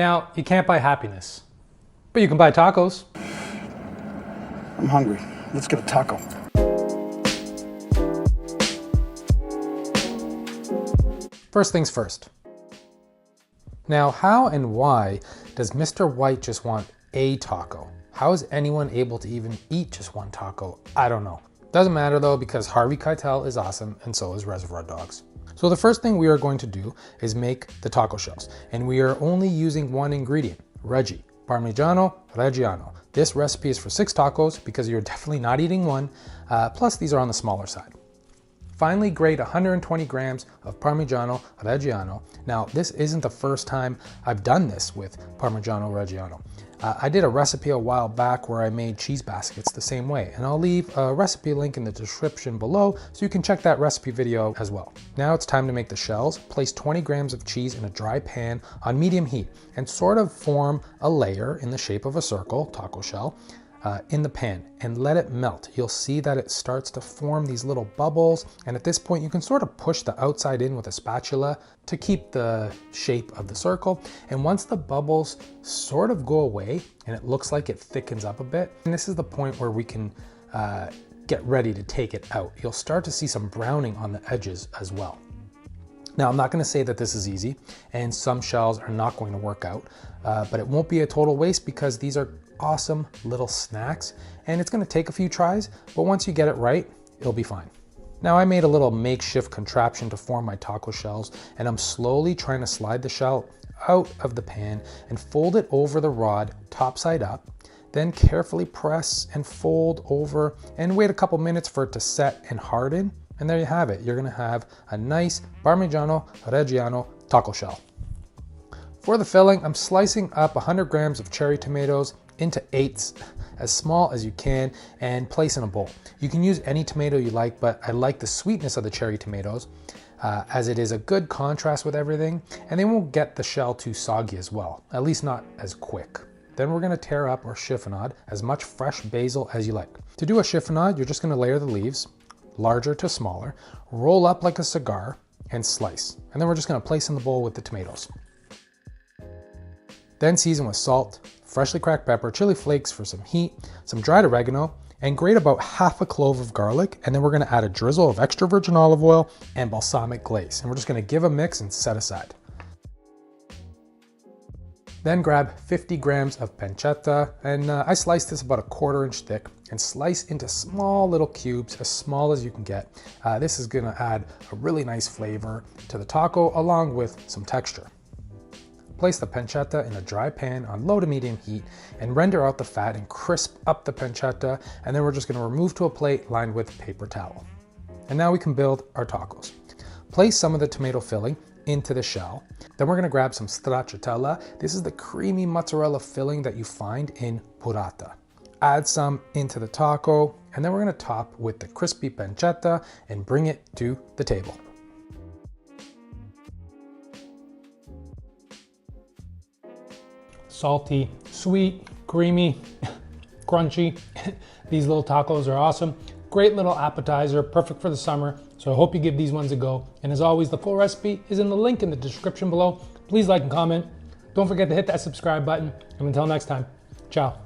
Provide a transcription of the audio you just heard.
Now, you can't buy happiness, but you can buy tacos. I'm hungry. Let's get a taco. First things first. Now, how and why does Mr. White just want a taco? How is anyone able to even eat just one taco? I don't know. Doesn't matter though, because Harvey Keitel is awesome and so is Reservoir Dogs. So the first thing we are going to do is make the taco shells, and we are only using one ingredient, Reggie, parmigiano-reggiano. This recipe is for 6 tacos because you're definitely not eating one, plus these are on the smaller side. Finally grate 120 grams of parmigiano-reggiano. Now, this isn't the first time I've done this with parmigiano-reggiano. I did a recipe a while back where I made cheese baskets the same way, and I'll leave a recipe link in the description below so you can check that recipe video as well. Now it's time to make the shells. Place 20 grams of cheese in a dry pan on medium heat and sort of form a layer in the shape of a circle, taco shell, in the pan and let it melt. You'll see that it starts to form these little bubbles, and at this point you can sort of push the outside in with a spatula to keep the shape of the circle. And once the bubbles sort of go away and it looks like it thickens up a bit, and this is the point where we can get ready to take it out. You'll start to see some browning on the edges as well. Now, I'm not going to say that this is easy, and some shells are not going to work out, but it won't be a total waste because these are awesome little snacks, and it's going to take a few tries, but once you get it right, it'll be fine. Now, I made a little makeshift contraption to form my taco shells, and I'm slowly trying to slide the shell out of the pan and fold it over the rod top side up, then carefully press and fold over and wait a couple minutes for it to set and harden. And there you have it. You're gonna have a nice Parmigiano-Reggiano taco shell. For the filling, I'm slicing up 100 grams of cherry tomatoes into 8ths, as small as you can, and place in a bowl. You can use any tomato you like, but I like the sweetness of the cherry tomatoes as it is a good contrast with everything, and they won't get the shell too soggy as well, at least not as quick. Then we're gonna tear up or chiffonade as much fresh basil as you like. To do a chiffonade, you're just gonna layer the leaves, larger to smaller, roll up like a cigar, and slice. And then we're just gonna place in the bowl with the tomatoes. Then season with salt, freshly cracked pepper, chili flakes for some heat, some dried oregano, and grate about half a clove of garlic. And then we're gonna add a drizzle of extra virgin olive oil and balsamic glaze. And we're just gonna give a mix and set aside. Then grab 50 grams of pancetta, and I sliced this about 1/4 inch thick, and slice into small little cubes, as small as you can get. This is gonna add a really nice flavor to the taco along with some texture. Place the pancetta in a dry pan on low to medium heat and render out the fat and crisp up the pancetta, and then we're just gonna remove to a plate lined with paper towel. And now we can build our tacos. Place some of the tomato filling into the shell. Then we're gonna grab some stracciatella. This is the creamy mozzarella filling that you find in burrata. Add some into the taco, and then we're gonna top with the crispy pancetta and bring it to the table. Salty, sweet, creamy, crunchy. These little tacos are awesome. Great little appetizer, perfect for the summer. So I hope you give these ones a go. And as always, the full recipe is in the link in the description below. Please like and comment. Don't forget to hit that subscribe button. And until next time, ciao.